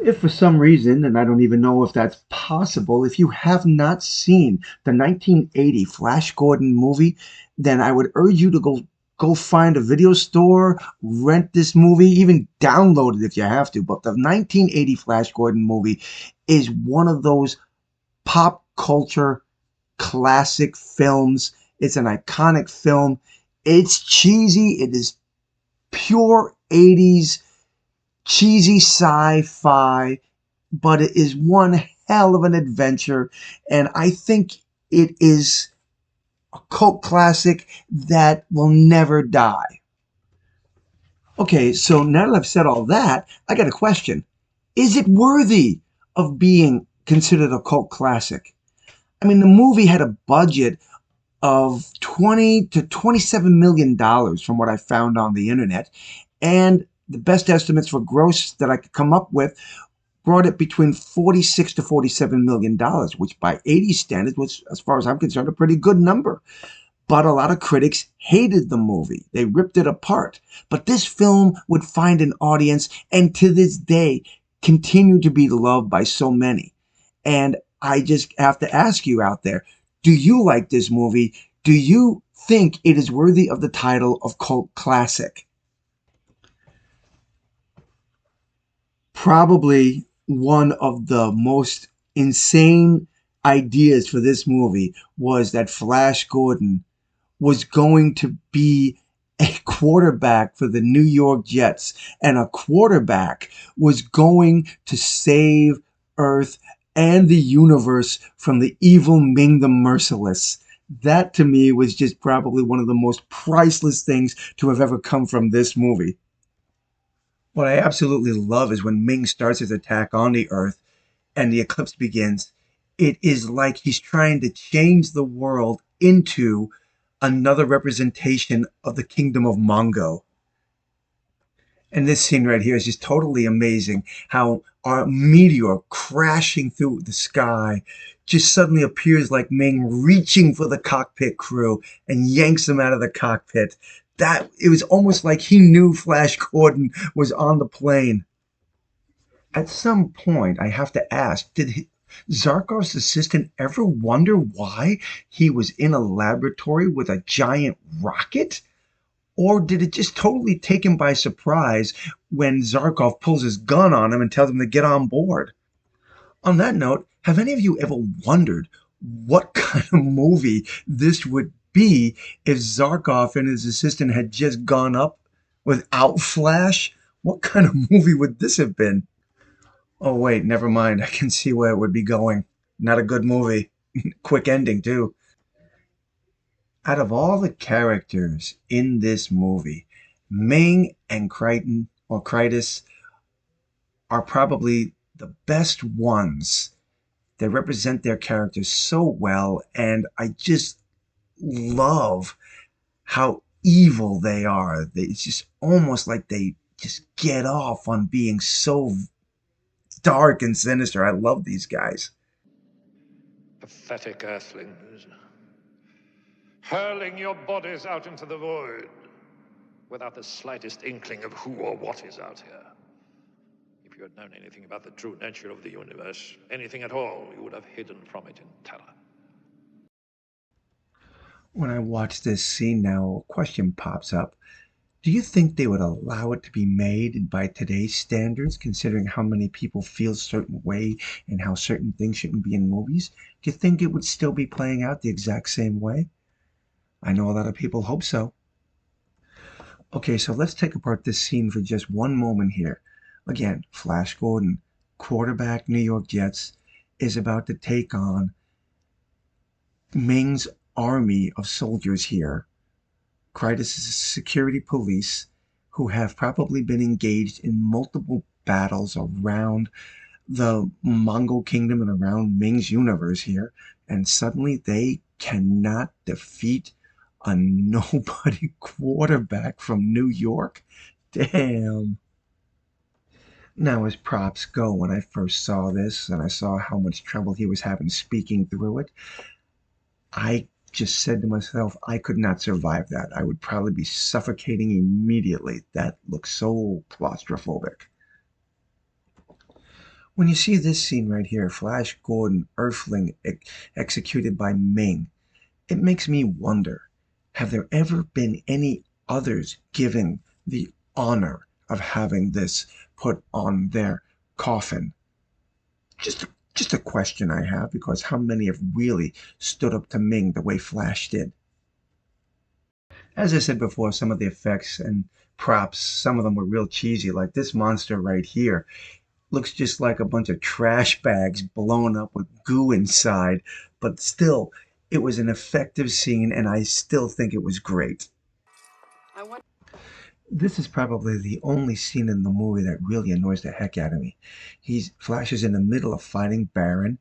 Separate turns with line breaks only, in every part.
If for some reason, and I don't even know if that's possible, if you have not seen the 1980 Flash Gordon movie, then I would urge you to go find a video store, rent this movie, even download it if you have to. But the 1980 Flash Gordon movie is one of those pop culture classic films. It's an iconic film. It's cheesy. It is pure 80s cheesy sci-fi, but it is one hell of an adventure, and I think it is a cult classic that will never die. Okay, so now that I've said all that, I got a question. Is it worthy of being considered a cult classic? I mean, the movie had a budget of 20 to 27 million dollars from what I found on the internet, and the best estimates for gross that I could come up with brought it between 46 to 47 million dollars, which by 80 standards was, as far as I'm concerned, a pretty good number. But a lot of critics hated the movie. They ripped it apart. But this film would find an audience and to this day continue to be loved by so many. And I just have to ask you out there, do you like this movie? Do you think it is worthy of the title of cult classic? Probably one of the most insane ideas for this movie was that Flash Gordon was going to be a quarterback for the New York Jets, and a quarterback was going to save Earth and the universe from the evil Ming the Merciless. That to me was just probably one of the most priceless things to have ever come from this movie. What I absolutely love is when Ming starts his attack on the Earth and the eclipse begins. It is like he's trying to change the world into another representation of the kingdom of Mongo. And this scene right here is just totally amazing. How our meteor crashing through the sky just suddenly appears like Ming reaching for the cockpit crew and yanks them out of the cockpit. That it was almost like he knew Flash Gordon was on the plane. At some point, I have to ask, Zarkov's assistant ever wonder why he was in a laboratory with a giant rocket? Or did it just totally take him by surprise when Zarkov pulls his gun on him and tells him to get on board? On that note, have any of you ever wondered what kind of movie this would be if Zarkov and his assistant had just gone up without Flash? What kind of movie would this have been? Oh, wait, never mind. I can see where it would be going. Not a good movie. Quick ending, too. Out of all the characters in this movie, Ming and Crichton or Critus are probably the best ones. They represent their characters so well, and I just love how evil they are. It's just almost like they just get off on being so dark and sinister. I love these guys.
Pathetic earthlings, hurling your bodies out into the void without the slightest inkling of who or what is out here. If you had known anything about the true nature of the universe, anything at all, you would have hidden from it in terror.
When I watch this scene now, a question pops up. Do you think they would allow it to be made by today's standards, considering how many people feel a certain way and how certain things shouldn't be in movies? Do you think it would still be playing out the exact same way? I know a lot of people hope so. Okay, so let's take apart this scene for just one moment here. Again, Flash Gordon, quarterback New York Jets, is about to take on Ming's army of soldiers here, Critus' security police, who have probably been engaged in multiple battles around the Mongol kingdom and around Ming's universe here, and suddenly they cannot defeat a nobody quarterback from New York? Damn. Now, as props go, when I first saw this and I saw how much trouble he was having speaking through it, I just said to myself, I could not survive that. I would probably be suffocating immediately. That looks so claustrophobic. When you see this scene right here, Flash Gordon, Earthling, executed by Ming, it makes me wonder, have there ever been any others given the honor of having this put on their coffin? Just a question I have, because how many have really stood up to Ming the way Flash did? As I said before, some of the effects and props, some of them were real cheesy, like this monster right here looks just like a bunch of trash bags blown up with goo inside, but still, it was an effective scene, and I still think it was great. This is probably the only scene in the movie that really annoys the heck out of me. Flash is in the middle of fighting Baron,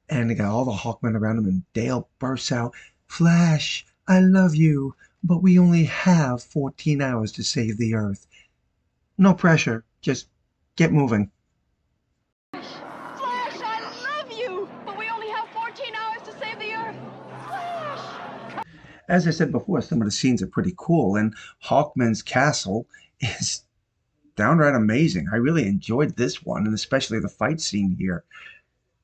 and they got all the Hawkmen around him, and Dale bursts out, "Flash, I love you, but we only have 14 hours to save the Earth. No pressure, just get moving."
Flash, I love you, but we only have 14 hours to save the Earth. Flash!
As I said before, some of the scenes are pretty cool, and Hawkman's castle is downright amazing. I really enjoyed this one, and especially the fight scene here.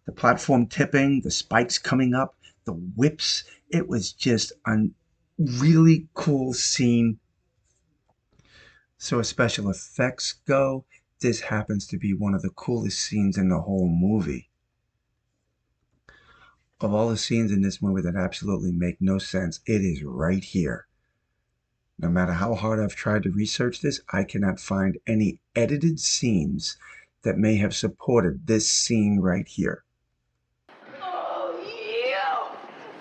The platform tipping, the spikes coming up, the whips. It was just a really cool scene. So as special effects go, this happens to be one of the coolest scenes in the whole movie. Of all the scenes in this movie that absolutely make no sense, it is right here. No matter how hard I've tried to research this, I cannot find any edited scenes that may have supported this scene right here.
Oh, you!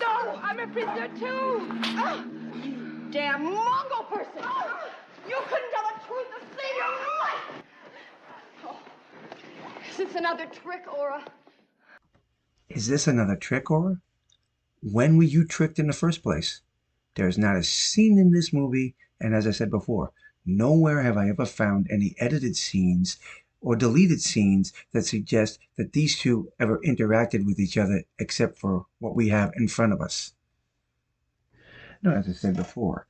No, I'm a prisoner too! You damn Mongol person! You couldn't tell the truth to save your life! Oh, is this another trick, Aura?
Is this another trick, Aura? When were you tricked in the first place? There's not a scene in this movie, and as I said before, nowhere have I ever found any edited scenes or deleted scenes that suggest that these two ever interacted with each other except for what we have in front of us. Now, as I said before,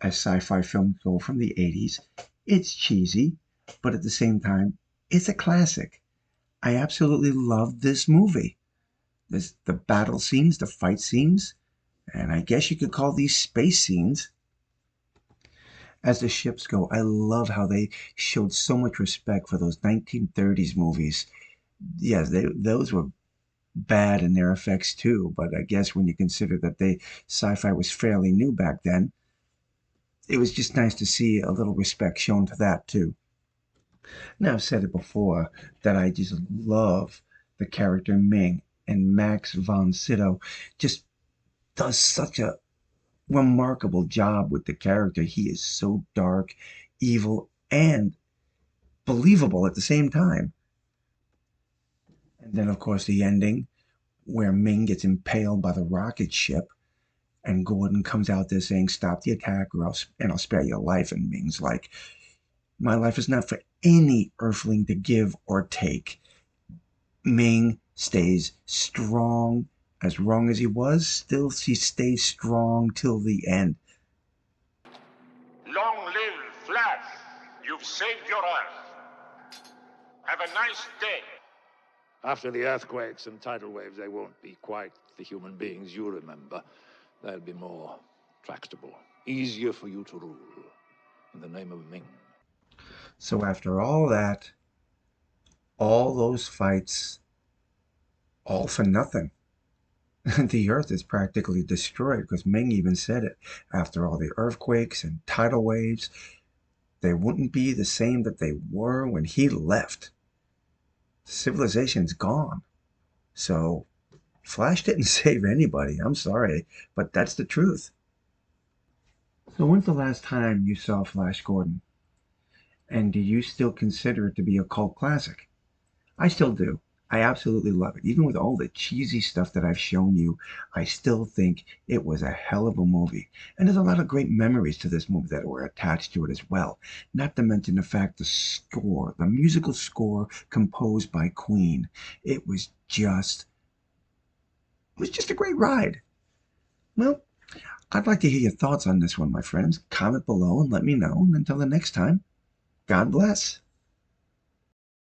as sci-fi films go from the 80s, it's cheesy, but at the same time, it's a classic. I absolutely love this movie. The battle scenes, the fight scenes, and I guess you could call these space scenes. As the ships go, I love how they showed so much respect for those 1930s movies. Yes, those were bad in their effects too, but I guess when you consider that sci-fi was fairly new back then, it was just nice to see a little respect shown to that too. Now, I've said it before that I just love the character Ming, and Max von Sydow just does such a remarkable job with the character. He is so dark, evil, and believable at the same time. And then, of course, the ending where Ming gets impaled by the rocket ship, and Gordon comes out there saying, "Stop the attack, or I'll spare your life." And Ming's like, "My life is not for any Earthling to give or take." Ming stays strong. As wrong as he was, still he stays strong till the end.
Long live Flash! You've saved your Earth. Have a nice day.
After the earthquakes and tidal waves, they won't be quite the human beings you remember. They'll be more tractable, easier for you to rule. In the name of Ming.
So after all that, all those fights, all for nothing. The Earth is practically destroyed, because Ming even said it. After all the earthquakes and tidal waves, they wouldn't be the same that they were when he left. Civilization's gone. So Flash didn't save anybody. I'm sorry, but that's the truth. So when's the last time you saw Flash Gordon? And do you still consider it to be a cult classic? I still do. I absolutely love it. Even with all the cheesy stuff that I've shown you, I still think it was a hell of a movie. And there's a lot of great memories to this movie that were attached to it as well. Not to mention the fact the musical score composed by Queen. It was just a great ride. Well, I'd like to hear your thoughts on this one, my friends. Comment below and let me know. And until the next time, God bless.